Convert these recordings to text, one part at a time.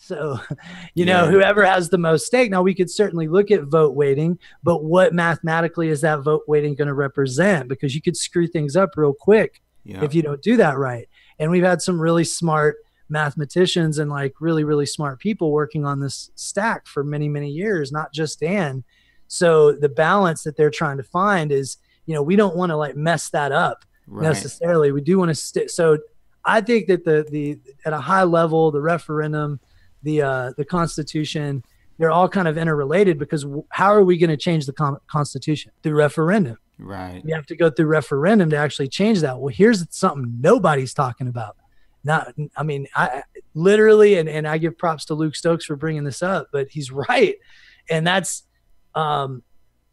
So, whoever has the most stake. Now, we could certainly look at vote weighting, but what mathematically is that vote weighting going to represent? Because you could screw things up real quick if you don't do that right. And we've had some really smart mathematicians and like really, really smart people working on this stack for many, many years, not just Dan. So the balance that they're trying to find is, we don't want to like mess that up necessarily. We do want to so I think that the at a high level, the referendum, the Constitution, they're all kind of interrelated, because how are we going to change the Constitution? Through referendum. Right. You have to go through referendum to actually change that. Well, here's something nobody's talking about. I literally, and I give props to Luke Stokes for bringing this up, but he's right. And that's,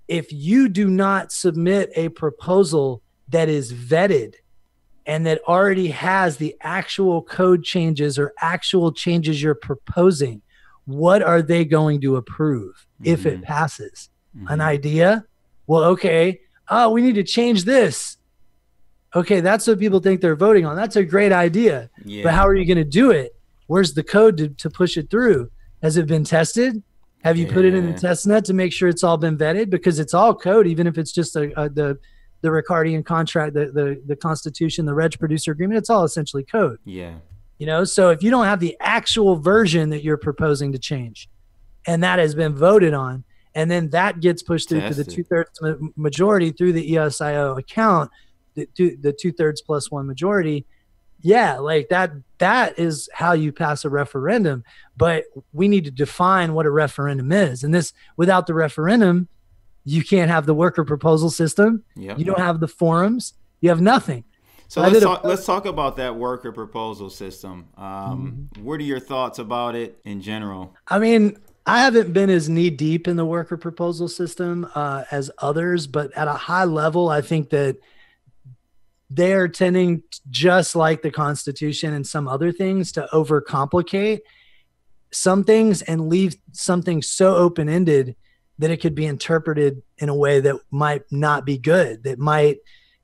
if you do not submit a proposal that is vetted and that already has the actual code changes or actual changes you're proposing, what are they going to approve if it passes? An idea? Well, okay. Oh, we need to change this. Okay, that's what people think they're voting on. That's a great idea. Yeah. But how are you going to do it? Where's the code to push it through? Has it been tested? Have you put it in the test net to make sure it's all been vetted? Because it's all code, even if it's just the Ricardian contract, the Constitution, the Reg Producer Agreement, it's all essentially code. Yeah. So if you don't have the actual version that you're proposing to change, and that has been voted on, and then that gets pushed through to the 2/3 majority through the EOSIO account, the 2/3 plus one majority. Yeah, like that is how you pass a referendum. But we need to define what a referendum is. And this, without the referendum, you can't have the worker proposal system. Yep. You don't have the forums. You have nothing. So let's talk about that worker proposal system. What are your thoughts about it in general? I mean, I haven't been as knee deep in the worker proposal system as others, but at a high level, I think that they are tending, just like the Constitution and some other things, to overcomplicate some things and leave something so open-ended that it could be interpreted in a way that might not be good, that might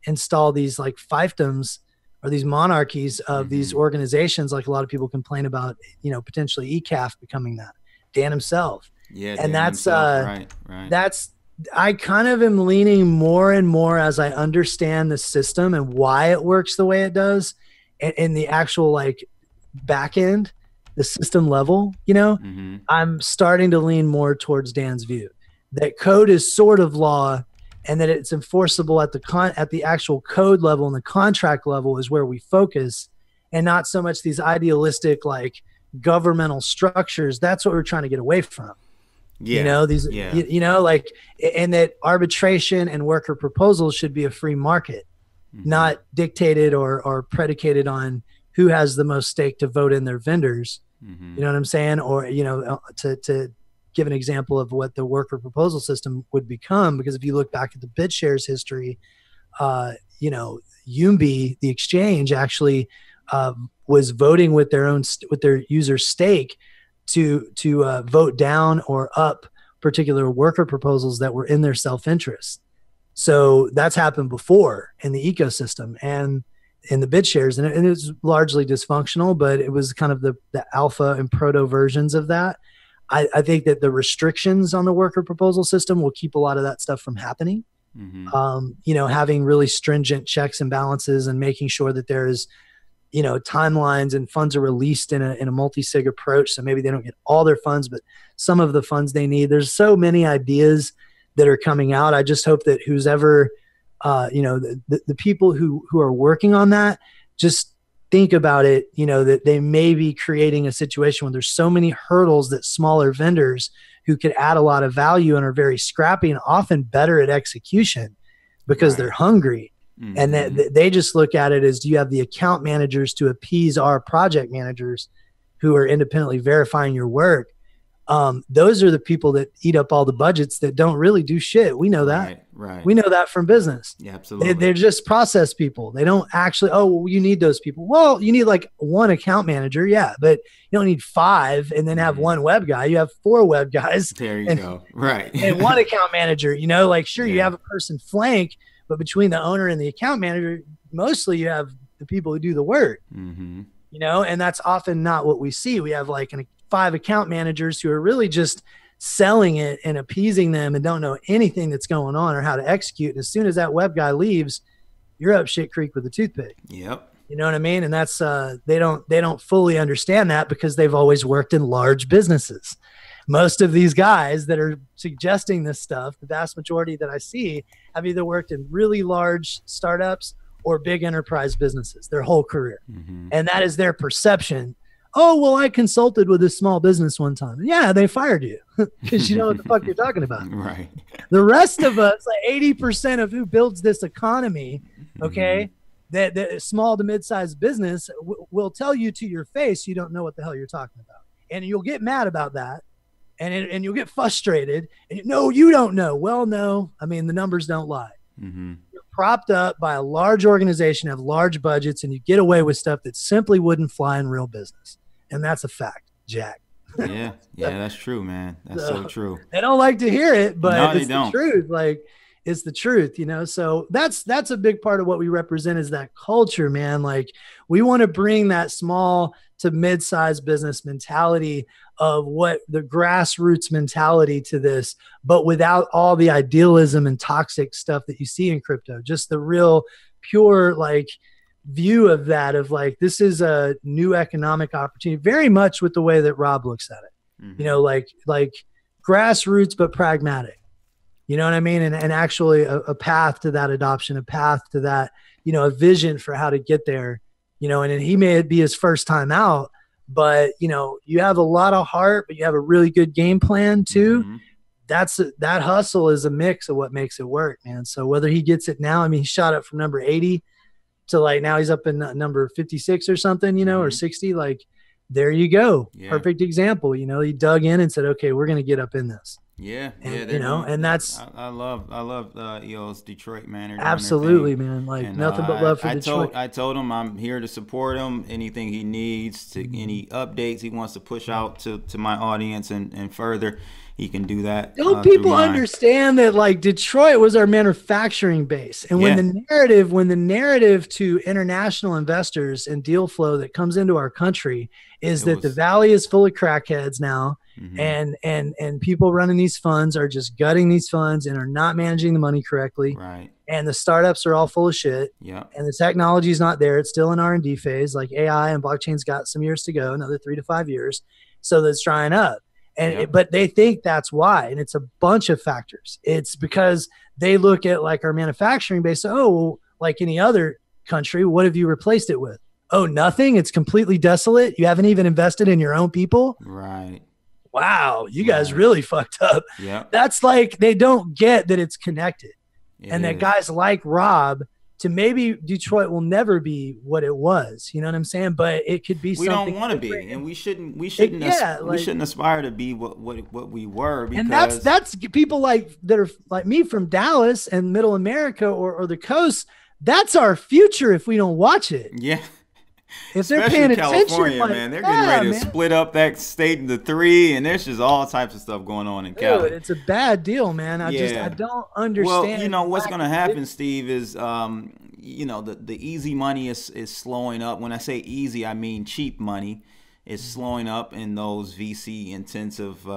install these like fiefdoms or these monarchies of these organizations, like a lot of people complain about, potentially ECAF becoming that. Dan himself. Yeah. And that's right. That's, I kind of am leaning more and more as I understand the system and why it works the way it does, and in the actual like back end, the system level, I'm starting to lean more towards Dan's view that code is sort of law, and that it's enforceable at the actual code level and the contract level is where we focus, and not so much these idealistic like governmental structures. That's what we're trying to get away from. Yeah. Like, and that arbitration and worker proposals should be a free market, not dictated or predicated on who has the most stake to vote in their vendors. You know what I'm saying? Or, to give an example of what the worker proposal system would become, because if you look back at the BitShares history, Yumbi, the exchange, actually was voting with their user stake to vote down or up particular worker proposals that were in their self-interest. So that's happened before in the ecosystem and in the BitShares, and it was largely dysfunctional, but it was kind of the alpha and proto versions of that. I think that the restrictions on the worker proposal system will keep a lot of that stuff from happening. Having really stringent checks and balances and making sure that there's, timelines and funds are released in a multi-sig approach. So maybe they don't get all their funds, but some of the funds they need. There's so many ideas that are coming out. I just hope that who's ever, the people who are working on that, just think about it, that they may be creating a situation where there's so many hurdles that smaller vendors who could add a lot of value and are very scrappy and often better at execution because they're hungry. And that they just look at it as, do you have the account managers to appease our project managers who are independently verifying your work? Those are the people that eat up all the budgets that don't really do shit. We know that. Right. We know that from business. Yeah, absolutely. They're just process people. They don't actually, you need those people. Well, you need like one account manager. Yeah. But you don't need 5 and then have one web guy. You have 4 web guys. There you go. Right. And one account manager, you have a person flank, but between the owner and the account manager, mostly you have the people who do the work, and that's often not what we see. We have like 5 account managers who are really just selling it and appeasing them and don't know anything that's going on or how to execute. And as soon as that web guy leaves, you're up shit creek with a toothpick. Yep. You know what I mean? And that's they don't fully understand that because they've always worked in large businesses. Most of these guys that are suggesting this stuff, the vast majority that I see, have either worked in really large startups or big enterprise businesses their whole career. Mm-hmm. And that is their perception. Oh, well, I consulted with a small business one time. Yeah, they fired you because you know what the fuck you're talking about. Right. The rest of us, like 80% of who builds this economy, okay, that small to mid-sized business will tell you to your face you don't know what the hell you're talking about. And you'll get mad about that. And you'll get frustrated. And no, you don't know. Well, no. I mean, the numbers don't lie. Mm-hmm. You're propped up by a large organization, have large budgets, and you get away with stuff that simply wouldn't fly in real business. And that's a fact, Jack. Yeah, that's true, man. That's so true. They don't like to hear it, but no, it's the truth. Like, it's the truth, you know? So that's a big part of what we represent is that culture, man. Like, we want to bring that small to mid-sized business mentality of what the grassroots mentality to this, but without all the idealism and toxic stuff that you see in crypto, just the real pure, like, view of that, of like, this is a new economic opportunity, very much with the way that Rob looks at it, mm-hmm. you know, like grassroots, but pragmatic, you know what I mean? And actually a path to that adoption, a path to that, you know, a vision for how to get there, you know, and he may be his first time out, but you know, you have a lot of heart, but you have a really good game plan too. Mm-hmm. That hustle is a mix of what makes it work, man. So whether he gets it now, I mean, he shot up from number 80 to like, now he's up in number 56 or something, you know, mm-hmm. or 60, like, there you go. Yeah. Perfect example. You know, he dug in and said, okay, we're going to get up in this. Yeah. And, you know, and that's, I love EOS Detroit, man. Absolutely, man. Like, and, nothing but love for Detroit. I told him I'm here to support him. Anything he needs, to any updates he wants to push out to my audience and further, he can do that. Don't people understand that, like, Detroit was our manufacturing base, and when the narrative to international investors and deal flow that comes into our country is that the valley is full of crackheads now, mm-hmm. and people running these funds are just gutting these funds and are not managing the money correctly, right? And the startups are all full of shit, and the technology is not there. It's still in R&D phase. Like, AI and blockchain's got some years to go, another 3 to 5 years, so that's drying up. And but they think that's why, and it's a bunch of factors. It's because they look at, like, our manufacturing base. So, well, like any other country, what have you replaced it with? Oh, nothing. It's completely desolate. You haven't even invested in your own people. Right. Wow, you guys really fucked up. Yeah. That's like, they don't get that it's connected, and that guys like Rob. To maybe Detroit will never be what it was, you know what I'm saying? But it could be we something. We don't want to be, and we shouldn't aspire to be what we were. Because, and that's people like that are like me from Dallas and Middle America or the coast. That's our future if we don't watch it. Yeah. If they're paying attention, California, like, man, they're getting ready to split up that state into 3, and there's just all types of stuff going on in Cali. It's a bad deal, man. I don't understand. Well, you know what's going to happen, Steve, is you know, the easy money is slowing up. When I say easy, I mean cheap money is slowing up in those VC intensive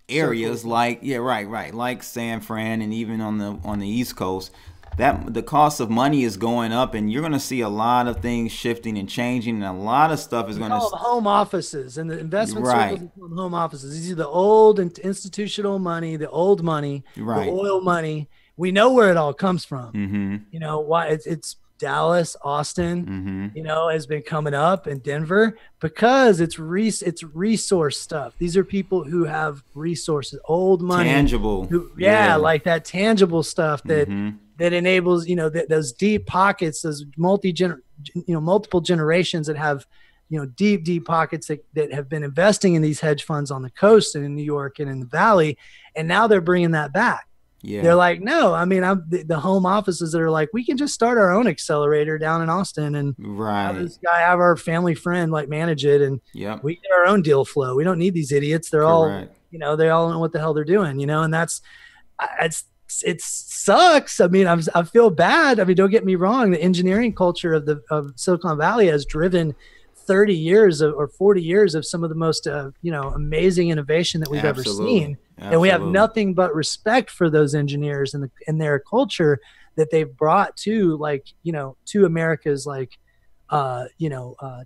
areas, like like San Fran, and even on the East Coast. That the cost of money is going up, and you're going to see a lot of things shifting and changing, and a lot of stuff is going to home offices and the investment circles called home offices. These are the old institutional money, the old money, the oil money. We know where it all comes from. Mm-hmm. You know why it's Dallas, Austin. Mm-hmm. You know, has been coming up in Denver because it's resource stuff. These are people who have resources, old money, tangible. Like that tangible stuff that. Mm-hmm. That enables, you know, those deep pockets, those multiple generations that have, you know, deep pockets that have been investing in these hedge funds on the coast and in New York and in the Valley, and now they're bringing that back. Yeah, they're like, no, I mean, the home offices that are like, we can just start our own accelerator down in Austin and have our family friend like manage it, and we get our own deal flow. We don't need these idiots. They're all, you know, they all know what the hell they're doing, you know, and it sucks. I mean, I feel bad. I mean, don't get me wrong. The engineering culture of Silicon Valley has driven 30 years or 40 years of some of the most, amazing innovation that we've ever seen. And we have nothing but respect for those engineers and their culture that they've brought to, like, to America's, like,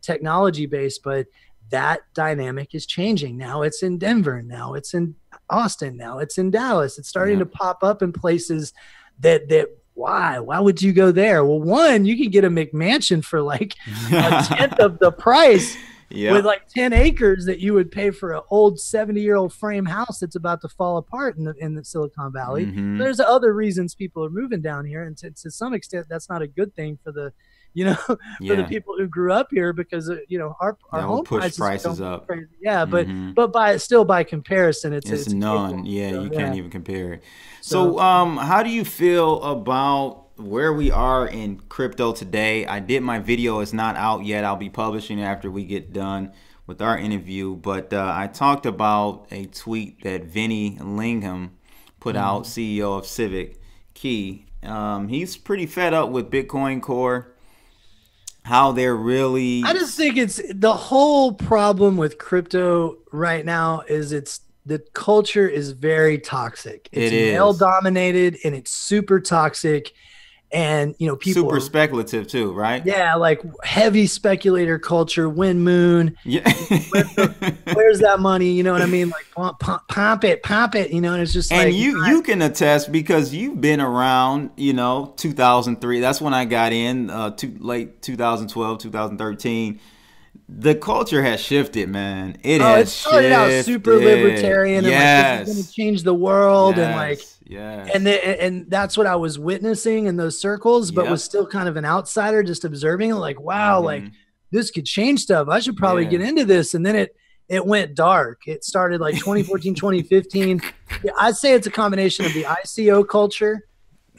technology base. But that dynamic is changing. Now it's in Denver. Now it's in Austin. Now it's in Dallas. It's starting to pop up in places that why would you go there? Well, one, you can get a McMansion for like a tenth of the price with like 10 acres that you would pay for an old 70-year-old frame house that's about to fall apart in the Silicon Valley. There's other reasons people are moving down here, and to some extent that's not a good thing for the for the people who grew up here, because our home prices up crazy. But by comparison it's none. You can't even compare it. So how do you feel about where we are in crypto today? I did my video. It's not out yet. I'll be publishing it after we get done with our interview, but I talked about a tweet that Vinny Lingham put out, CEO of Civic Key. He's pretty fed up with Bitcoin Core. How they're really... I just think it's the whole problem with crypto right now is the culture is very toxic. It's male dominated and it's super toxic. And, people super speculative too, right? Yeah. Like heavy speculator culture, wind moon. Yeah. Where's that money? You know what I mean? Like pump it. And it's just and like, you can attest because you've been around, 2003. That's when I got in, late 2012, 2013. The culture has shifted, man. It started out super libertarian and like, this is going to change the world. And like, and that's what I was witnessing in those circles, but was still kind of an outsider, just observing it, like, wow, like this could change stuff. I should probably get into this. And then it went dark. It started like 2014, 2015. I'd say it's a combination of the ICO culture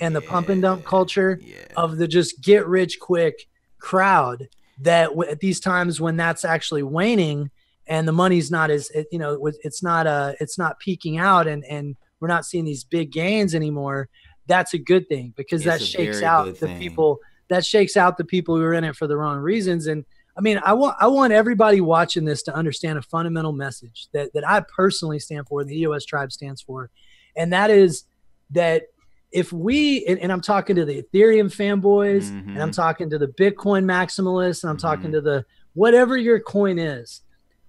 and the pump and dump culture of the just get rich quick crowd, that at these times when that's actually waning and the money's not as, it's not peaking out and we're not seeing these big gains anymore. That's a good thing, because that shakes out the people who are in it for the wrong reasons. And I mean, I want everybody watching this to understand a fundamental message that I personally stand for, and the EOS tribe stands for. And that is that if we, and I'm talking to the Ethereum fanboys, and I'm talking to the Bitcoin maximalists, and I'm talking to the whatever your coin is,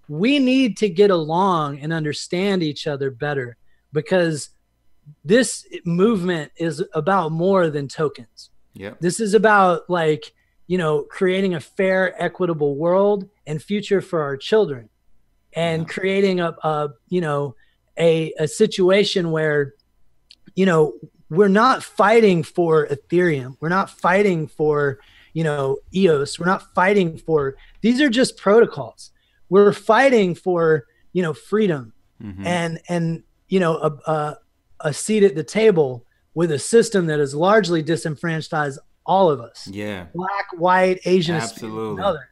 we need to get along and understand each other better, because this movement is about more than tokens. This is about, like, creating a fair, equitable world and future for our children, and creating a situation where, we're not fighting for Ethereum. We're not fighting for, EOS. We're not fighting for, these are just protocols. We're fighting for, freedom and a seat at the table with a system that has largely disenfranchised all of us. Black, white, Asian, absolutely, other.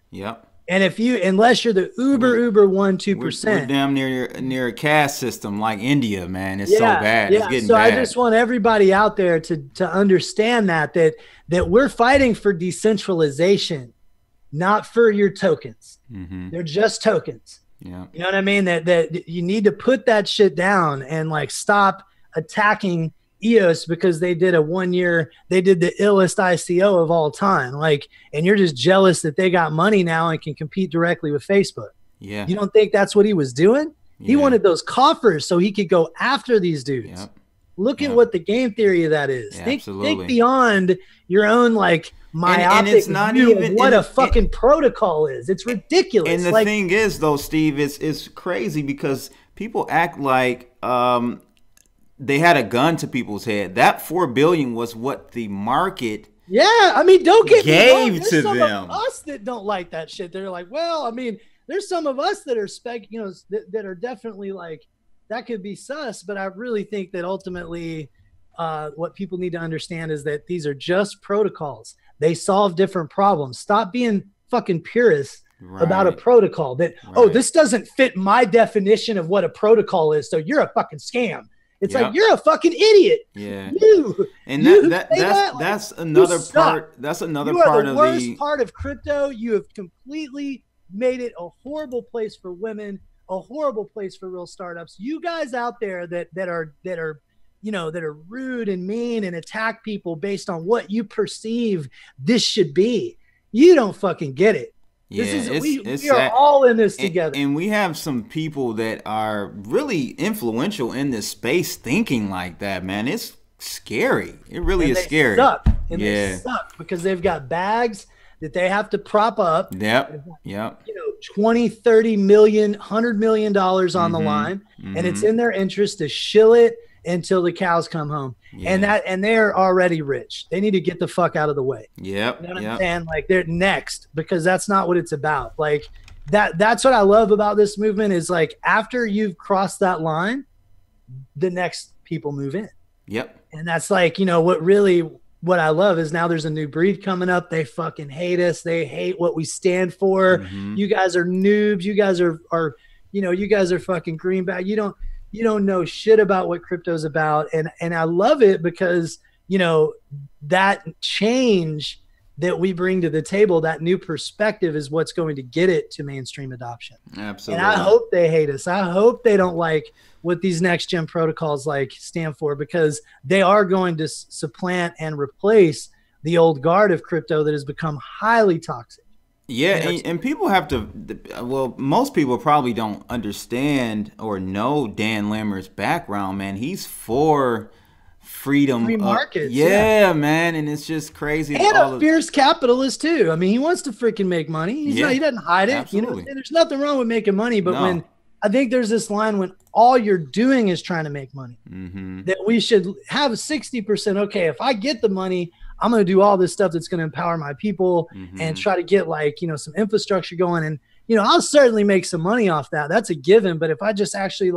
And unless you're the uber 1-2%, we're damn near a caste system like India, man. It's so bad. It's getting so bad. I just want everybody out there to understand that we're fighting for decentralization, not for your tokens. They're just tokens. You know what I mean? That you need to put that shit down and like stop attacking EOS because they did the illest ICO of all time. Like, and you're just jealous that they got money now and can compete directly with Facebook. You don't think that's what he was doing? He wanted those coffers so he could go after these dudes. Look at what the game theory of that is. Think beyond your own like myopic and it's not view even of what a fucking protocol is. It's ridiculous. And the thing is, though, Steve, it's crazy because people act like they had a gun to people's head. That $4 billion was what the market I mean, don't get gave me wrong. to some them. Of us that don't like that shit. They're like, well, I mean, there's some of us that are that are definitely like, that could be sus, but I really think that ultimately what people need to understand is that these are just protocols. They solve different problems. Stop being fucking purists about a protocol that, oh, this doesn't fit my definition of what a protocol is, so you're a fucking scam. It's like, you're a fucking idiot. That's another part. That's another part of the worst part of crypto. You have completely made it a horrible place for women, a horrible place for real startups. You guys out there that are rude and mean and attack people based on what you perceive this should be. You don't fucking get it. Yeah, we are all in this together. And we have some people that are really influential in this space thinking like that, man. It's scary. It really is scary. They suck because they've got bags that they have to prop up. Yep. 20, 30 million, $100 million on the line. And it's in their interest to shill it until the cows come home. And they're already rich. They need to get the fuck out of the way. Yep. You know what I'm saying? Like, they're next, because that's not what it's about. Like, that's what I love about this movement is, like, after you've crossed that line, the next people move in. Yep. And that's like, what I love is now there's a new breed coming up. They fucking hate us. They hate what we stand for. You guys are noobs. You guys are you guys are fucking greenback. You don't know shit about what crypto's about. And I love it because, that change that we bring to the table, that new perspective, is what's going to get it to mainstream adoption. Absolutely. And I hope they hate us. I hope they don't like what these next gen protocols stand for, because they are going to supplant and replace the old guard of crypto that has become highly toxic. Yeah, and people have to, most people probably don't understand or know Dan Lemmer's background, man. He's for freedom. Free markets. Yeah, man, and it's just crazy. And a fierce capitalist, too. I mean, he wants to freaking make money. He doesn't hide it. Absolutely. There's nothing wrong with making money, but when I think there's this line when all you're doing is trying to make money, that we should have 60%. Okay, if I get the money, I'm going to do all this stuff that's going to empower my people and try to get some infrastructure going. And, I'll certainly make some money off that. That's a given. But if I just actually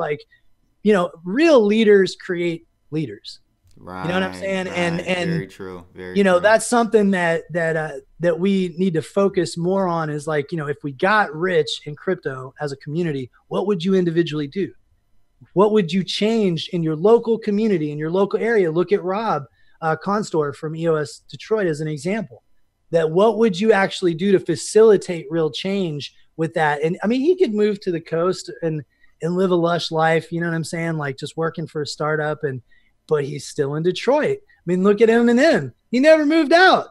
real leaders create leaders. Right. You know what I'm saying? Right. And very true. Very true. That's something that we need to focus more on is if we got rich in crypto as a community, what would you individually do? What would you change in your local community, in your local area? Look at Rob Constor from EOS Detroit as an example. That what would you actually do to facilitate real change with that? And I mean, he could move to the coast and live a lush life. You know what I'm saying? Like just working for a startup but he's still in Detroit. I mean, look at Eminem. He never moved out.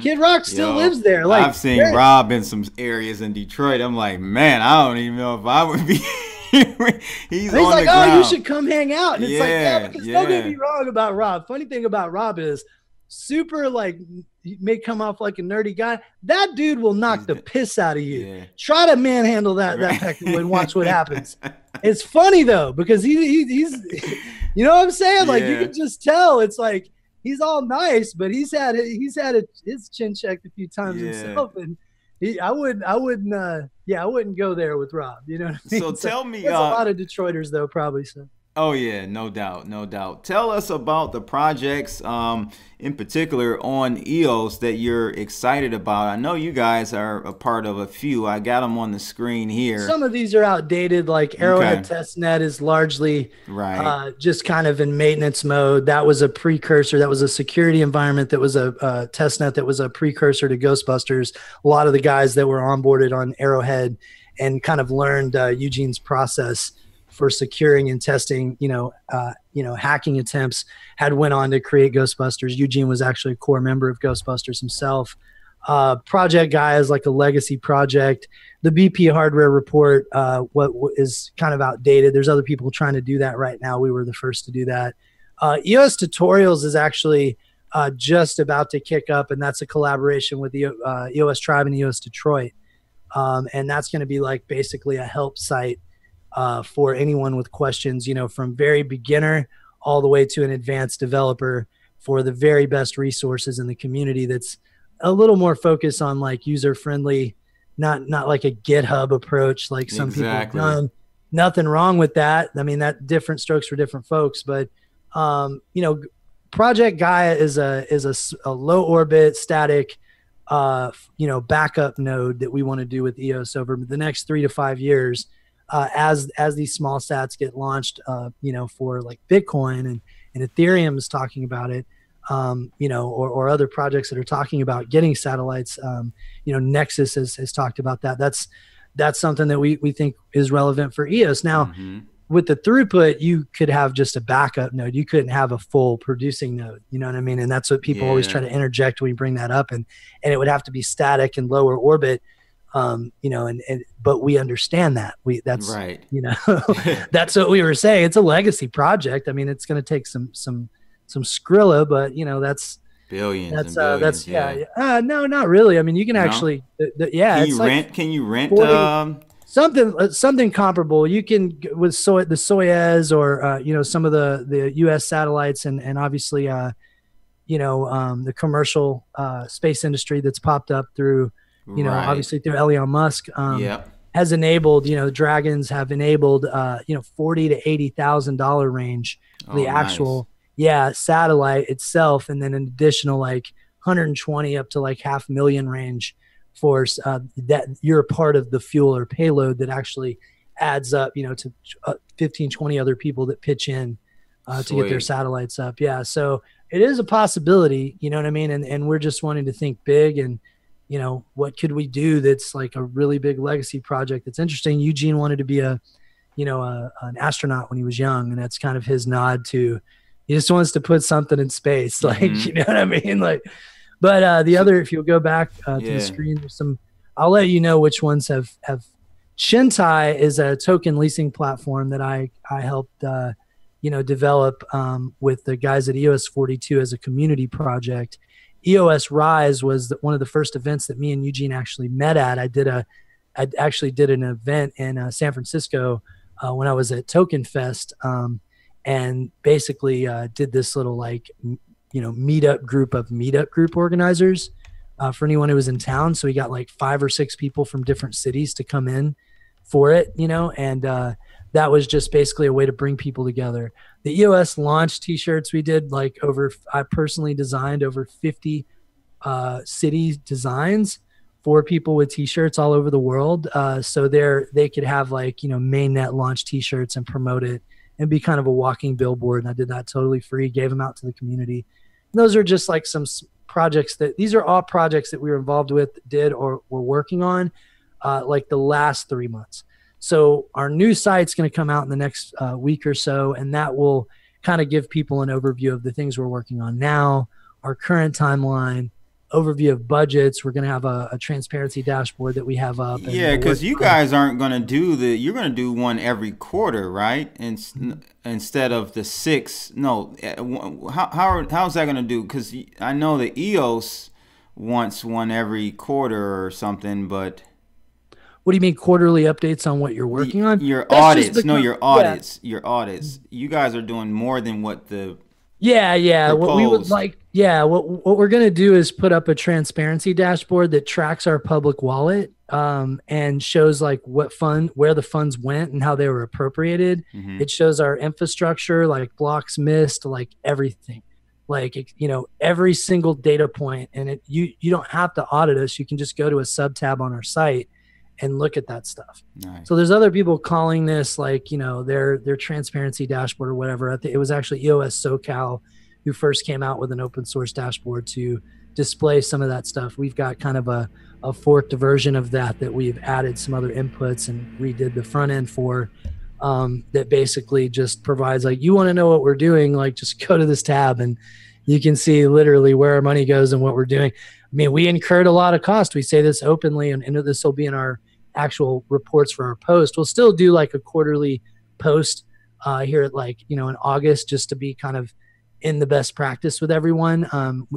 Kid Rock still lives there. Like, I've seen Rob in some areas in Detroit. I'm like, man, I don't even know if I would be. He's like, oh, you should come hang out. And it's because don't get me wrong about Rob. Funny thing about Rob is super he may come off like a nerdy guy. That dude will knock the piss out of you. Yeah. Try to manhandle that pecker and watch what happens. It's funny though, because he's you know what I'm saying? Like you can just tell it's like he's all nice, but he's had his chin checked a few times himself, and I wouldn't go there with Rob. You know what I mean? So tell me, there's a lot of Detroiters though, probably. So. Oh yeah, no doubt. Tell us about the projects, in particular on EOS that you're excited about. I know you guys are a part of a few. I got them on the screen here. Some of these are outdated, like Arrowhead Testnet is largely just kind of in maintenance mode. That was a precursor. That was a security environment. That was a testnet that was a precursor to Ghostbusters. A lot of the guys that were onboarded on Arrowhead and kind of learned Eugene's process for securing and testing, hacking attempts had went on to create Ghostbusters. Eugene was actually a core member of Ghostbusters himself. Project Guy is like a legacy project. The BP hardware report, what is kind of outdated. There's other people trying to do that right now. We were the first to do that. EOS Tutorials is actually just about to kick up, and that's a collaboration with the EOS Tribe and EOS Detroit. And that's going to be like basically a help site for anyone with questions, from very beginner all the way to an advanced developer, for the very best resources in the community. That's a little more focused on like user friendly, not like a GitHub approach like some people have done. Nothing wrong with that. I mean, that different strokes for different folks, but Project Gaia is a low orbit static backup node that we want to do with EOS over the next 3 to 5 years. As these small sats get launched, for like Bitcoin and Ethereum is talking about it, or other projects that are talking about getting satellites. Nexus has talked about that. that's something that we think is relevant for EOS. Now, Mm-hmm. with the throughput, you could have just a backup node. You couldn't have a full producing node. You know what I mean? And that's what people always try to interject when we bring that up. And it would have to be static and lower orbit. You know, but we understand that that's right. You know, that's what we were saying. It's a legacy project. I mean, it's going to take some Skrilla, but you know, that's billions. That's and billions, yeah. No, not really. I mean, you can actually, yeah. Can you rent? 40, something comparable. You can with the Soyuz or you know, some of the U.S. satellites and obviously you know, the commercial space industry that's popped up through, you know, obviously through Elon Musk has enabled, you know, Dragons have enabled you know, $40,000 to $80,000 range for the actual satellite itself, and then an additional like 120 up to like $500,000 range for that you're a part of the fuel or payload that actually adds up, you know, to 15, 20 other people that pitch in to get their satellites up. Yeah. So it is a possibility, you know what I mean? And we're just wanting to think big and, you know, what could we do that's like a really big legacy project that's interesting. Eugene wanted to be an astronaut when he was young, and that's kind of his nod to, he just wants to put something in space. Like, you know what I mean? Like, but the other, if you'll go back to the screen, there's some, I'll let you know which ones have. Shintai is a token leasing platform that I helped, you know, develop with the guys at EOS 42 as a community project. EOS Rise was one of the first events that me and Eugene actually met at. I actually did an event in San Francisco when I was at Token Fest, and basically did this little like, you know, meetup group organizers for anyone who was in town. So we got like 5 or 6 people from different cities to come in for it, you know, and that was just basically a way to bring people together. The EOS launch t-shirts we did I personally designed over 50 city designs for people with t-shirts all over the world. So they could have like, you know, mainnet launch t-shirts and promote it and be kind of a walking billboard. And I did that totally free, gave them out to the community. And those are just like some projects these are all projects that we were involved with, did, or were working on like the last 3 months. So our new site's going to come out in the next week or so, and that will kind of give people an overview of the things we're working on now, our current timeline, overview of budgets. We're going to have a transparency dashboard that we have up. Yeah, because you guys aren't going to you're going to do one every quarter, right? And instead of the 6. No, how's that going to do? Because I know the EOS wants one every quarter or something, but... What do you mean quarterly updates on what you're working on? Your audits. Your audits. Your audits. You guys are doing more than what the what we would like. Yeah, what we're gonna do is put up a transparency dashboard that tracks our public wallet and shows like where the funds went and how they were appropriated. Mm-hmm. It shows our infrastructure, like blocks missed, like everything, like, you know, every single data point. And you don't have to audit us. You can just go to a sub tab on our site and look at that stuff. Nice. So there's other people calling this like, you know, their transparency dashboard or whatever. I think it was actually EOS SoCal who first came out with an open source dashboard to display some of that stuff. We've got kind of a forked version of that we've added some other inputs and redid the front end for that basically just provides like, you want to know what we're doing, like just go to this tab and you can see literally where our money goes and what we're doing. I mean, we incurred a lot of cost. We say this openly, and this will be in our actual reports for our post. We'll still do like a quarterly post here at like, you know, in August, just to be kind of in the best practice with everyone.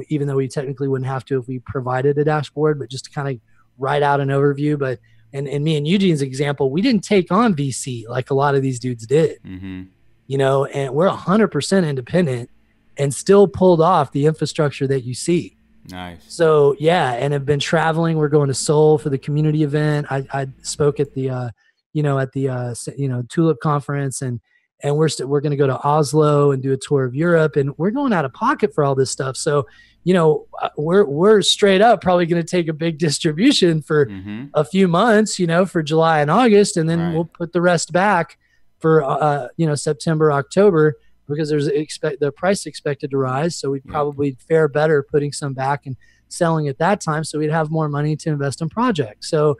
Even though we technically wouldn't have to if we provided a dashboard, but just to kind of write out an overview. But in me and Eugene's example, we didn't take on VC like a lot of these dudes did, you know, and we're 100% independent and still pulled off the infrastructure that you see. Nice. So yeah, and have been traveling. We're going to Seoul for the community event. I spoke at the Tulip conference, and we're going to go to Oslo and do a tour of Europe, and we're going out of pocket for all this stuff. So, you know, we're straight up probably going to take a big distribution for a few months, you know, for July and August, and then we'll put the rest back for September, October. Because there's the price expected to rise, so we'd probably fare better putting some back and selling at that time, so we'd have more money to invest in projects. So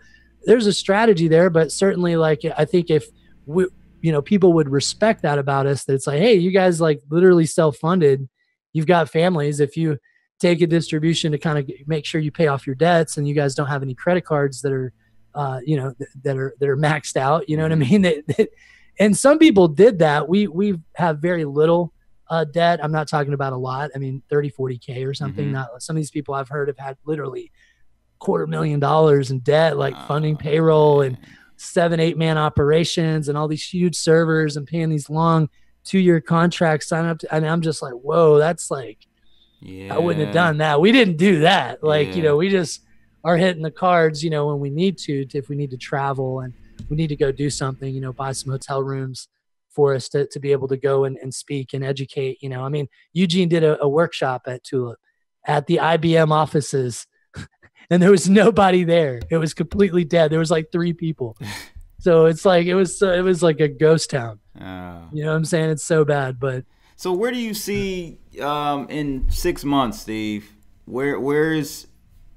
there's a strategy there, but certainly like, I think if we, people would respect that about us, that it's like, hey, you guys like literally self-funded, you've got families. If you take a distribution to kind of make sure you pay off your debts, and you guys don't have any credit cards that are, that are maxed out, you know what I mean? And some people did that. We have very little debt. I'm not talking about a lot. I mean, 30, 40K or something. Not some of these people I've heard have had literally $250,000 in debt, like funding payroll and 7-8 man operations and all these huge servers and paying these long 2-year contracts, sign up to, and I'm just like, whoa, that's like, I wouldn't have done that. We didn't do that. Like, we just are hitting the cards, when we need to, if we need to travel and we need to go do something, buy some hotel rooms for us to be able to go and speak and educate. I mean, Eugene did a workshop at Tulip at the IBM offices, and there was nobody there. It was completely dead. There was like 3 people. So it's like, it was like a ghost town. You know what I'm saying? It's so bad. But so where do you see in 6 months, Steve? Where's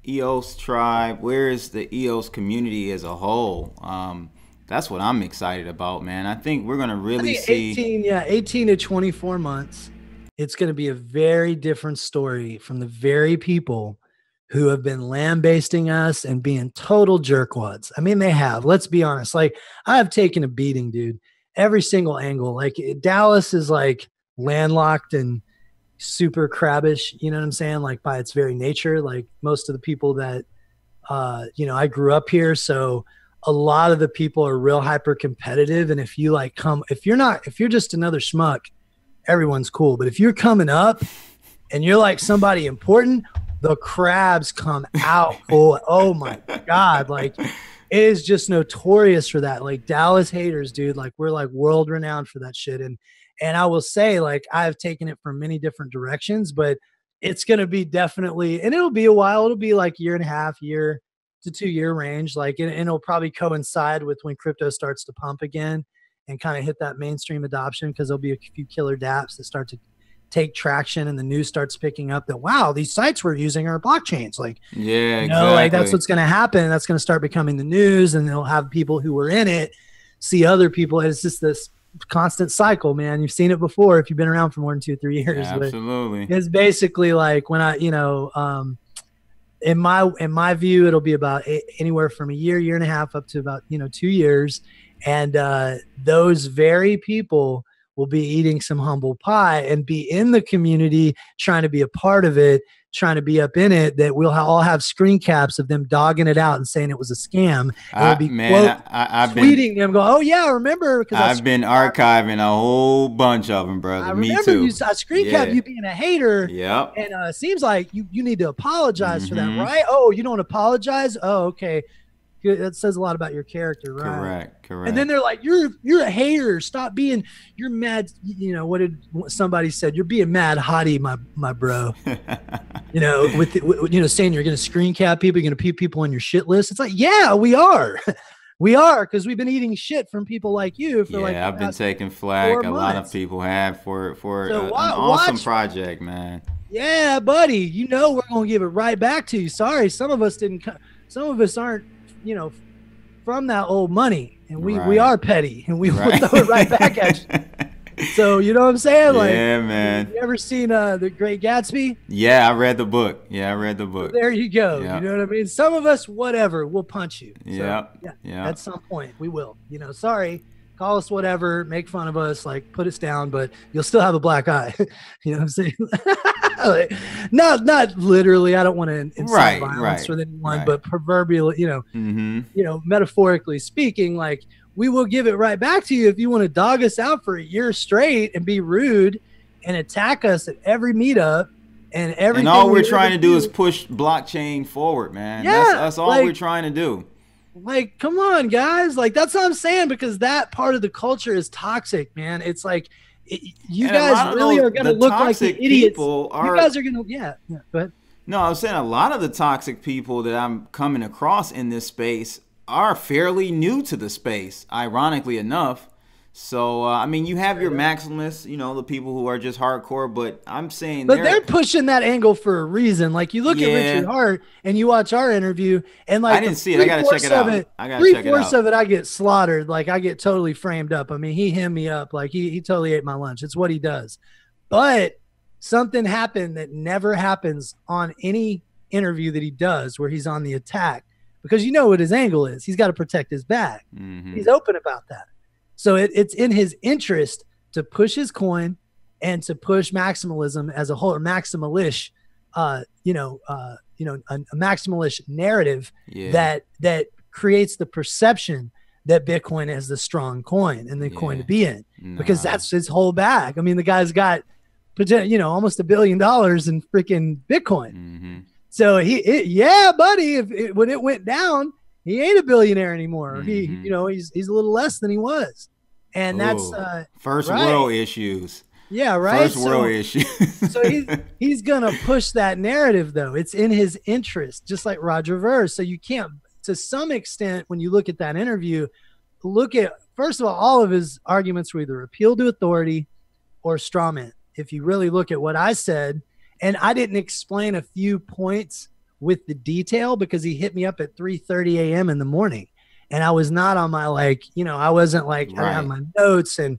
EOS Tribe? Where is the EOS community as a whole? That's what I'm excited about, man. I think we're gonna really see 18 to 24 months. It's gonna be a very different story from the very people who have been lambasting us and being total jerkwads. I mean, they have. Let's be honest. Like, I have taken a beating, dude. Every single angle. Like, Dallas is like landlocked and super crabbish, you know what I'm saying? Like, by its very nature, like most of the people that, I grew up here. So a lot of the people are real hyper competitive. And if you like if you're just another schmuck, everyone's cool. But if you're coming up and you're like somebody important, the crabs come out. Oh my God. Like, it is just notorious for that. Like, Dallas haters, dude, like we're like world renowned for that shit. And I will say, like, I've taken it from many different directions, but it's going to be definitely, and it'll be a while. It'll be like 1.5 to 2 year range. Like, and it'll probably coincide with when crypto starts to pump again and kind of hit that mainstream adoption. Cause there'll be a few killer dApps that start to take traction, and the news starts picking up that, wow, these sites we're using are blockchains. Like, exactly. Like that's what's going to happen. That's going to start becoming the news, and they'll have people who were in it see other people. It's just this constant cycle, man. You've seen it before if you've been around for more than 2 or 3 years. Yeah, absolutely. But it's basically like when I, in my view, it'll be about anywhere from a year and a half up to about 2 years, and those very people will be eating some humble pie and be in the community, trying to be a part of it, trying to be up in it, that we'll all have screen caps of them dogging it out and saying it was a scam. I've tweeting them, go, oh yeah, I remember. I've been archiving a whole bunch of them, brother. Me too. I screen cap you being a hater. Yep. And it seems like you need to apologize for that, right? Oh, you don't apologize? Oh, okay. That says a lot about your character, right? Correct. And then they're like, you're a hater. Stop being, you're mad. What did somebody said? You're being mad hottie, my bro. with saying you're going to screen cap people, you're going to put people on your shit list. It's like, yeah, we are. We are, because we've been eating shit from people like you for I've been taking flag. A lot of people have for an awesome project, man. Yeah, buddy. We're going to give it right back to you. Sorry, some of us didn't. Some of us aren't. From that old money, and we are petty, and we will throw it right back at you. So you know what I'm saying? Like, yeah, man. You ever seen The Great Gatsby? Yeah, I read the book. So there you go. Yep. You know what I mean? Some of us, whatever, we'll punch you. So, yeah. At some point, we will. Sorry. Call us whatever, make fun of us, like put us down, but you'll still have a black eye. You know what I'm saying? not literally. I don't want to incite violence with anyone, but proverbially, metaphorically speaking, like, we will give it right back to you if you want to dog us out for a year straight and be rude and attack us at every meetup and everything. And all we're trying to do is push blockchain forward, man. Yeah, that's all we're trying to do. Like, come on, guys. Like, that's what I'm saying, because that part of the culture is toxic, man. It's like, you guys really are going to look like the idiots. You guys are going to, go ahead. No, I was saying a lot of the toxic people that I'm coming across in this space are fairly new to the space, ironically enough. So, I mean, you have your maximalists, you know, the people who are just hardcore, but I'm saying but they're pushing that angle for a reason. Like you look at Richard Hart and you watch our interview, and like I didn't see it. I gotta check it out. Three-fourths of it, I get slaughtered. Like I get totally framed up. I mean, he hemmed me up. Like he totally ate my lunch. It's what he does. But something happened that never happens on any interview that he does, where he's on the attack, because you know what his angle is. He's got to protect his bag. He's open about that. So it's in his interest to push his coin and to push maximalism as a whole, or maximalish, a maximalish narrative that creates the perception that Bitcoin is the strong coin and the coin to be in, because that's his whole bag. I mean, the guy's got, almost $1 billion in freaking Bitcoin. So buddy, when it went down, he ain't a billionaire anymore. He's a little less than he was. And that's first world issues. Yeah, right. First world issues. So he's gonna push that narrative, though. It's in his interest, just like Roger Ver. So you can't, to some extent, when you look at that interview, look at, first of all of his arguments were either appeal to authority or straw man. If you really look at what I said, and I didn't explain a few points with the detail because he hit me up at 3:30 a.m. in the morning, and I was not on my I wasn't like I have my notes and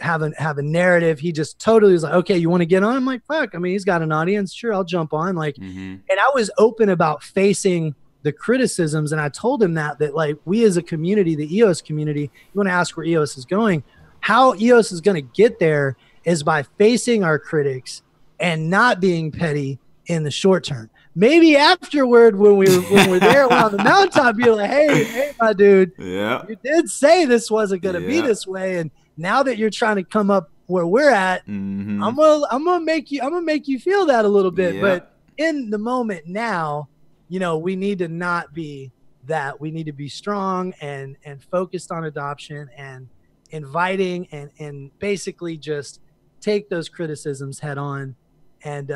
have a narrative. He just totally was like, okay, you want to get on? I'm like, fuck. I mean, he's got an audience. Sure, I'll jump on. And I was open about facing the criticisms, and I told him that like we as a community, the EOS community, you want to ask where EOS is going. How EOS is going to get there is by facing our critics and not being petty in the short term. Maybe afterward, when we're there on the mountaintop, be like, hey, my dude, you did say this wasn't going to be this way, and now that you're trying to come up where we're at, I'm gonna make you feel that a little bit. But in the moment now, we need to not be that. We need to be strong and focused on adoption and inviting and basically just take those criticisms head on. And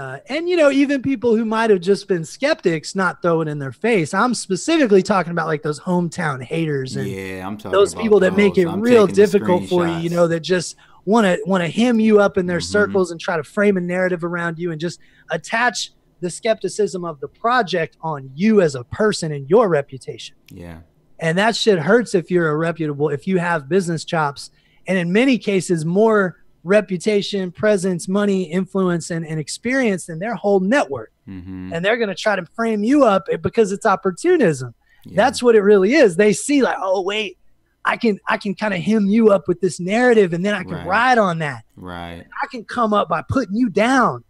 even people who might have just been skeptics, not throw it in their face. I'm specifically talking about like those hometown haters and I'm talking those about people that make it real difficult for screenshots. you, that just want to hem you up in their circles and try to frame a narrative around you and just attach the skepticism of the project on you as a person and your reputation. And that shit hurts if you have business chops, and in many cases more reputation, presence, money, influence, and experience than their whole network. And they're going to try to frame you up because it's opportunism. That's what it really is. They see like, oh wait, I can kind of hem you up with this narrative, and then I can ride on that. I can come up by putting you down.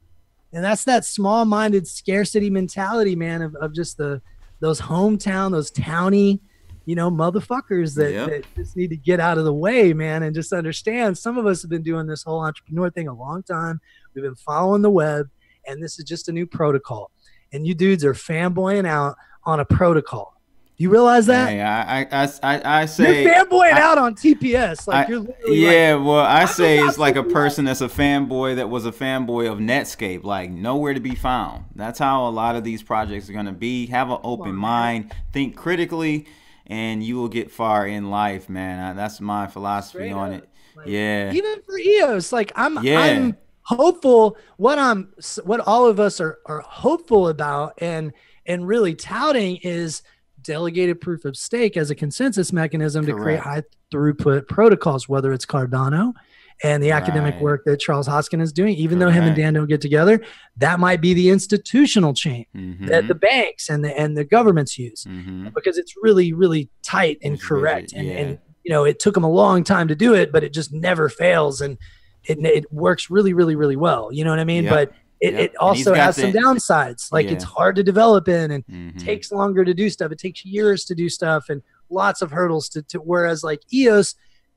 And that's that small-minded scarcity mentality, man, of just those hometown, those towny, motherfuckers that just need to get out of the way, man, and just understand. Some of us have been doing this whole entrepreneur thing a long time. We've been following the web, and this is just a new protocol. And you dudes are fanboying out on a protocol. Do you realize that? Hey, I say you're fanboying out on TPS. Like you're literally well, I say it's like a person that's a fanboy that was a fanboy of Netscape, like nowhere to be found. That's how a lot of these projects are going to be. Have an open mind, think critically, and you will get far in life, man. That's my philosophy on it. Like, even for EOS, like I'm hopeful. What all of us are hopeful about and really touting is delegated proof of stake as a consensus mechanism to create high throughput protocols, whether it's Cardano and the academic work that Charles Hoskin is doing. Even though him and Dan don't get together, that might be the institutional chain that the banks and the governments use because it's really, really tight and correct. And it took them a long time to do it, but it just never fails. And it works really, really, really well. You know what I mean? But it also has some downsides. Like it's hard to develop in and takes longer to do stuff. It takes years to do stuff and lots of hurdles to whereas like EOS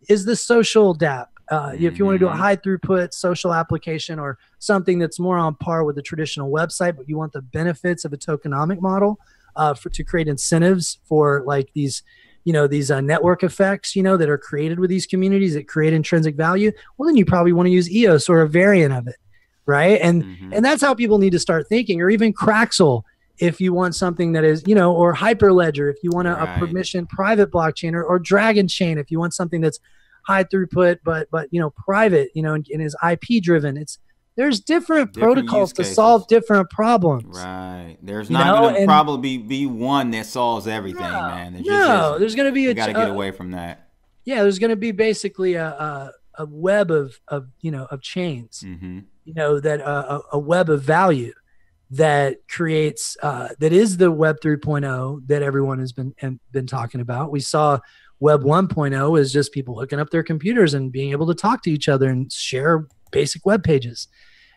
is the social DApp. If you want to do a high throughput social application or something that's more on par with the traditional website, but you want the benefits of a tokenomic model to create incentives for like these network effects, that are created with these communities that create intrinsic value, well, then you probably want to use EOS or a variant of it. Right. And that's how people need to start thinking, or even Craxel if you want something that is, or Hyperledger if you want a permission private blockchain, or Dragon Chain if you want something that's high throughput, but private, and is IP driven. There's different protocols to solve different problems. Right. There's not going to probably be one that solves everything, man. There's going to be you got to get away from that. Yeah, there's going to be basically a web of chains, that a web of value that creates that is the Web 3.0 that everyone has been talking about. We saw Web 1.0 is just people hooking up their computers and being able to talk to each other and share basic web pages.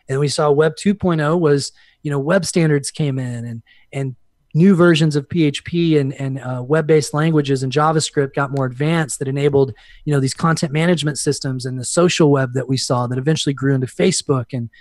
And we saw Web 2.0 was, web standards came in and new versions of PHP and web-based languages and JavaScript got more advanced that enabled, these content management systems and the social web that we saw that eventually grew into Facebook and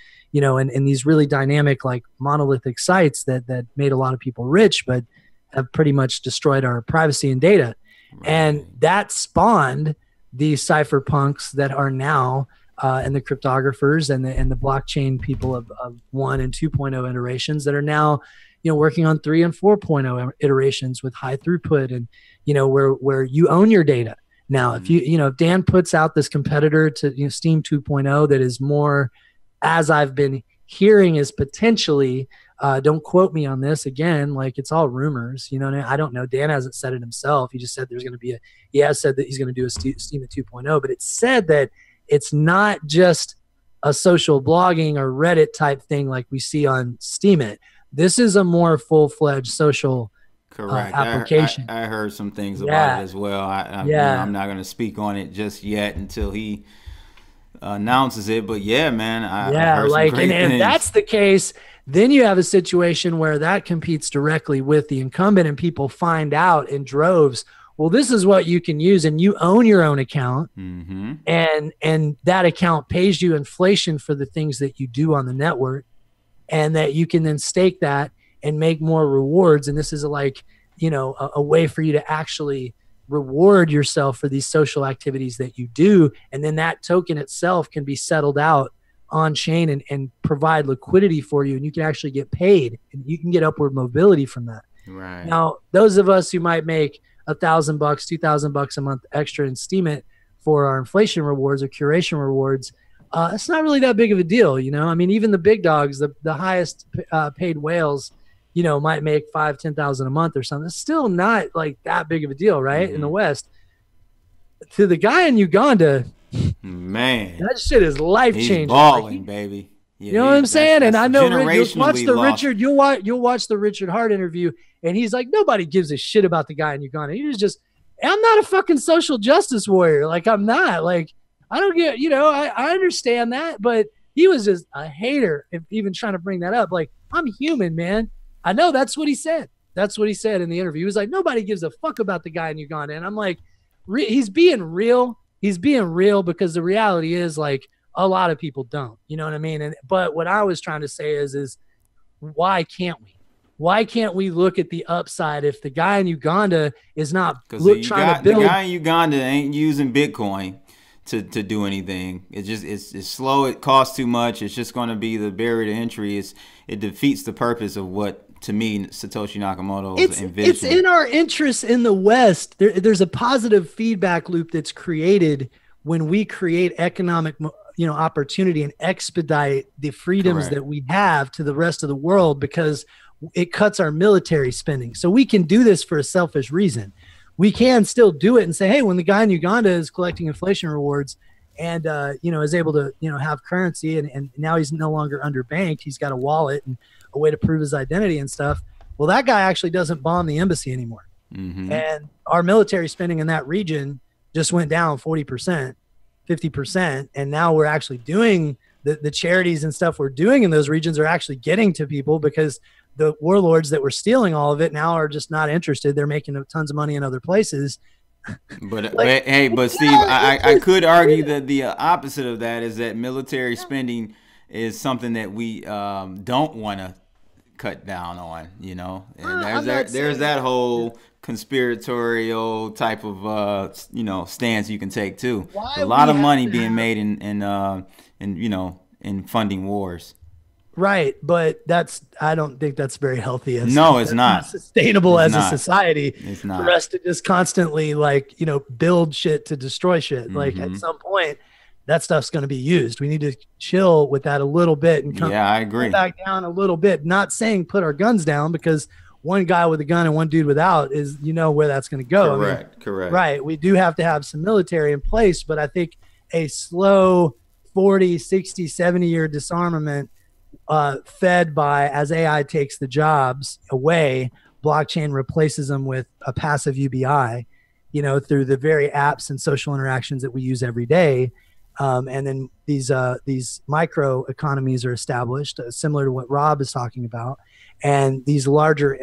these really dynamic, like monolithic sites that made a lot of people rich, but have pretty much destroyed our privacy and data. Right. And that spawned these cypherpunks that are now and the cryptographers and the blockchain people of 1 and 2.0 iterations that are now, working on 3 and 4.0 iterations with high throughput and, where you own your data. Now, if if Dan puts out this competitor to Steam 2.0 that is more, as I've been hearing, is potentially, don't quote me on this again, like it's all rumors, I don't know. Dan hasn't said it himself. He just said there's going to be he has said that he's going to do a Steam at 2.0, but it's said that it's not just a social blogging or Reddit type thing like we see on Steemit. This is a more full-fledged social application. I heard some things about it as well. I'm not going to speak on it just yet until he announces it. But yeah, man, I heard some great things. If that's the case, then you have a situation where that competes directly with the incumbent and people find out in droves, well, this is what you can use, and you own your own account, and that account pays you inflation for the things that you do on the network, and that you can then stake that and make more rewards. And this is a way for you to actually reward yourself for these social activities that you do, and then that token itself can be settled out on chain and provide liquidity for you, and you can actually get paid, and you can get upward mobility from that. Right. Now, those of us who might make $1,000, $2,000 a month extra in Steemit for our inflation rewards or curation rewards, it's not really that big of a deal. I mean, even the big dogs, the highest paid whales, might make $5,000, $10,000 a month or something. It's still not like that big of a deal, right? In the West. To the guy in Uganda, man, that shit is life changing. He's balling, baby. Yeah, you know what I'm saying? And I know you'll watch the Richard Hart interview, and he's like, nobody gives a shit about the guy in Uganda. He was just, I'm not a fucking social justice warrior. Like, I'm not. Like, I don't get, I understand that, but he was just a hater, even trying to bring that up. Like, I'm human, man. I know that's what he said. That's what he said in the interview. He was like, nobody gives a fuck about the guy in Uganda. And I'm like, he's being real. He's being real because the reality is, like, a lot of people don't. You know what I mean? But what I was trying to say is why can't we? Why can't we look at the upside if the guy in Uganda is not trying to build? The guy in Uganda ain't using Bitcoin to do anything. It's slow. It costs too much. It's just going to be the barrier to entry. It defeats the purpose of what, to me, Satoshi Nakamoto envisioned. It's in our interest in the West. There's a positive feedback loop that's created when we create economic opportunity and expedite the freedoms that we have to the rest of the world, because it cuts our military spending. So we can do this for a selfish reason. We can still do it and say, hey, when the guy in Uganda is collecting inflation rewards and, is able to, have currency and now he's no longer underbanked, he's got a wallet and a way to prove his identity and stuff. Well, that guy actually doesn't bomb the embassy anymore. And our military spending in that region just went down 40%, 50%. And now we're actually doing the charities and stuff we're doing in those regions are actually getting to people, because the warlords that were stealing all of it now are just not interested. They're making tons of money in other places. But but Steve, I could argue that the opposite of that is that military spending is something that we don't want to cut down on, and there's that whole conspiratorial type of stance you can take too. A lot of money being made in funding wars. Right, but I don't think that's very healthy. No, it's That's not. not sustainable It's as a not. society It's for not. us to just constantly like, build shit to destroy shit. Like at Hmm. some point, that stuff's going to be used. We need to chill with that a little bit and come Yeah, I pull agree. back down a little bit. Not saying put our guns down, because one guy with a gun and one dude without is, where that's going to go. I mean, Correct. Correct. right. We do have to have some military in place, but I think a slow 40, 60, 70-year disarmament, fed by, as AI takes the jobs away, blockchain replaces them with a passive UBI, through the very apps and social interactions that we use every day. And then these micro economies are established, similar to what Rob is talking about. And these larger,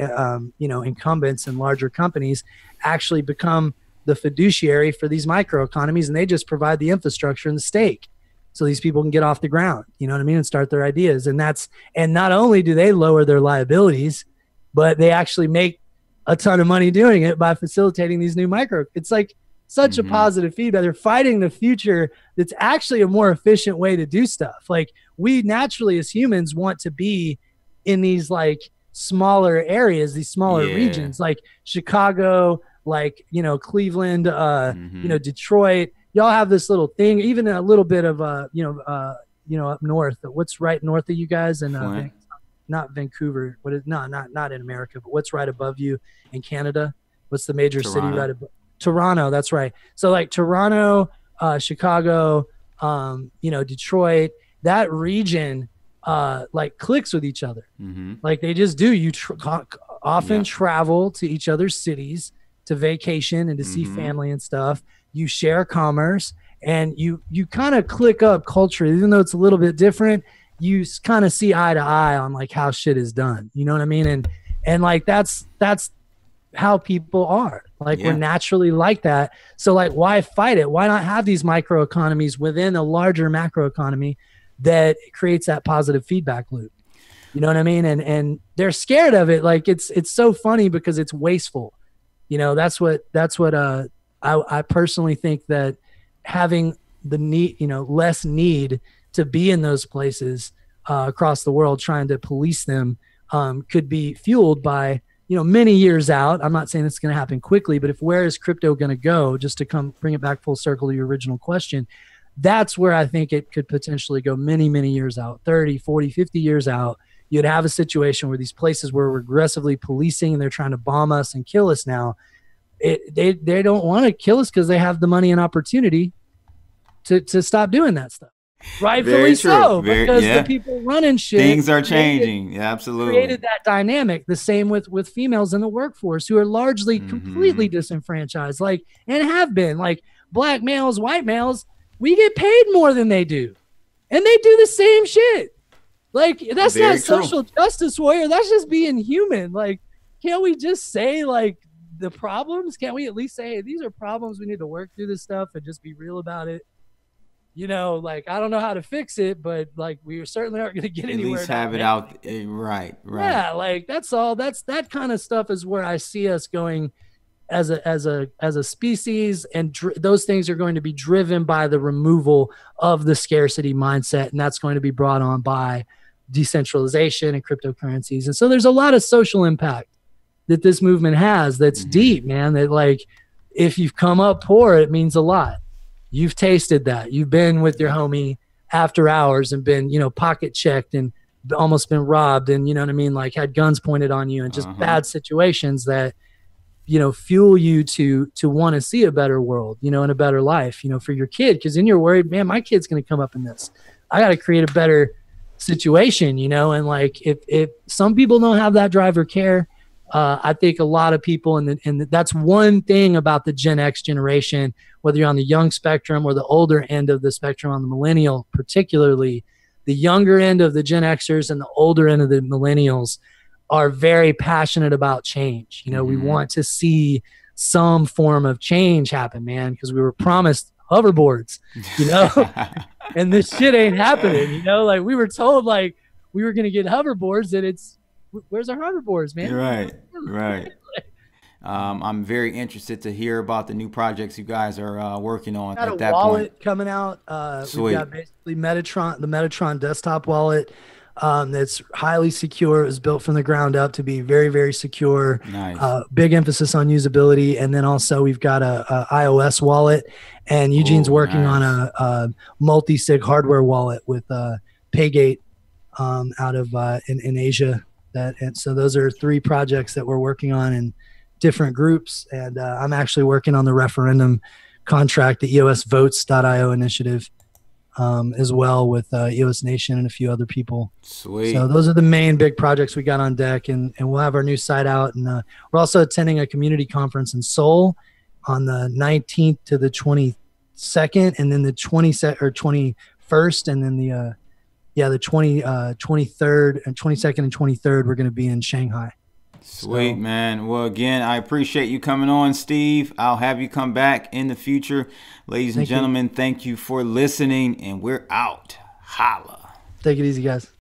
incumbents and larger companies actually become the fiduciary for these micro economies, and they just provide the infrastructure and the stake, so these people can get off the ground, you know what I mean, and start their ideas. And not only do they lower their liabilities, but they actually make a ton of money doing it by facilitating these new micro. It's like such a positive feedback. They're fighting the future that's actually a more efficient way to do stuff. Like, we naturally as humans want to be in these like smaller areas, these smaller regions, like Chicago, like, Cleveland, Detroit. Y'all have this little thing, even a little bit of up north. What's right north of you guys? And not Vancouver. What is not in America, but what's right above you in Canada? What's the major city right above? Toronto. That's right. So like Toronto, Chicago, Detroit, that region like clicks with each other. Like they just do. You often travel to each other's cities to vacation and to see family and stuff. You share commerce, and you kind of click up culture, even though it's a little bit different. You kind of see eye to eye on like how shit is done. You know what I mean? And like that's how people are. Like we're naturally like that. So like, why fight it? Why not have these micro economies within a larger macro economy that creates that positive feedback loop? You know what I mean? And they're scared of it. Like it's so funny because it's wasteful. That's what I personally think, that having the need, less need to be in those places across the world, trying to police them, could be fueled by, many years out. I'm not saying it's going to happen quickly, but where is crypto going to go? Just to bring it back full circle to your original question, that's where I think it could potentially go many, many years out, 30, 40, 50 years out. You'd have a situation where these places where we're aggressively policing and they're trying to bomb us and kill us now, they don't want to kill us because they have the money and opportunity to stop doing that stuff. Rightfully so, because the people running shit, things are changing. Absolutely created that dynamic. The same with females in the workforce, who are largely completely disenfranchised, like, and have been. Like black males, white males, we get paid more than they do, and they do the same shit. Like that's not social justice warrior. That's just being human. Like, can't we just say like the problems? Can't we at least say, hey, these are problems, we need to work through this stuff and just be real about it? Like, I don't know how to fix it, but like we certainly aren't going to get anywhere. At least have it out. Right. Yeah, like that's all. That kind of stuff is where I see us going as a species, and those things are going to be driven by the removal of the scarcity mindset, and that's going to be brought on by decentralization and cryptocurrencies. And so there's a lot of social impact that this movement has that's deep, man. That like, if you've come up poor, it means a lot. You've tasted that. You've been with your homie after hours and been, pocket checked and almost been robbed, and you know what I mean, like had guns pointed on you, and just bad situations that, fuel you to want to see a better world, and a better life, for your kid. Because then you're worried, man, my kid's going to come up in this. I got to create a better situation, and like if some people don't have that drive or care, I think a lot of people, and that's one thing about the Gen X generation, whether you're on the young spectrum or the older end of the spectrum, on the millennial, particularly the younger end of the Gen Xers and the older end of the millennials are very passionate about change. We want to see some form of change happen, man, because we were promised hoverboards, and this shit ain't happening, like we were told like we were going to get hoverboards, and where's our hoverboards, man? Right. I'm very interested to hear about the new projects you guys are working on. Got a wallet coming out. We've got basically the Metatron desktop wallet. that's highly secure. It was built from the ground up to be very, very secure. Nice. Big emphasis on usability. And then also we've got a iOS wallet, and Eugene's working on a multi-sig hardware wallet with Paygate out of in Asia. And so those are 3 projects that we're working on in different groups. And I'm actually working on the referendum contract, the EOS votes.io initiative, as well, with EOS Nation and a few other people. Sweet. So those are the main big projects we got on deck, and we'll have our new site out. And we're also attending a community conference in Seoul on the 19th to the 22nd, and then the 21st, and then the 23rd and 22nd and 23rd, we're going to be in Shanghai. Sweet, man. Well, again, I appreciate you coming on, Steve. I'll have you come back in the future. Ladies and gentlemen, thank you for listening, and we're out. Holla. Take it easy, guys.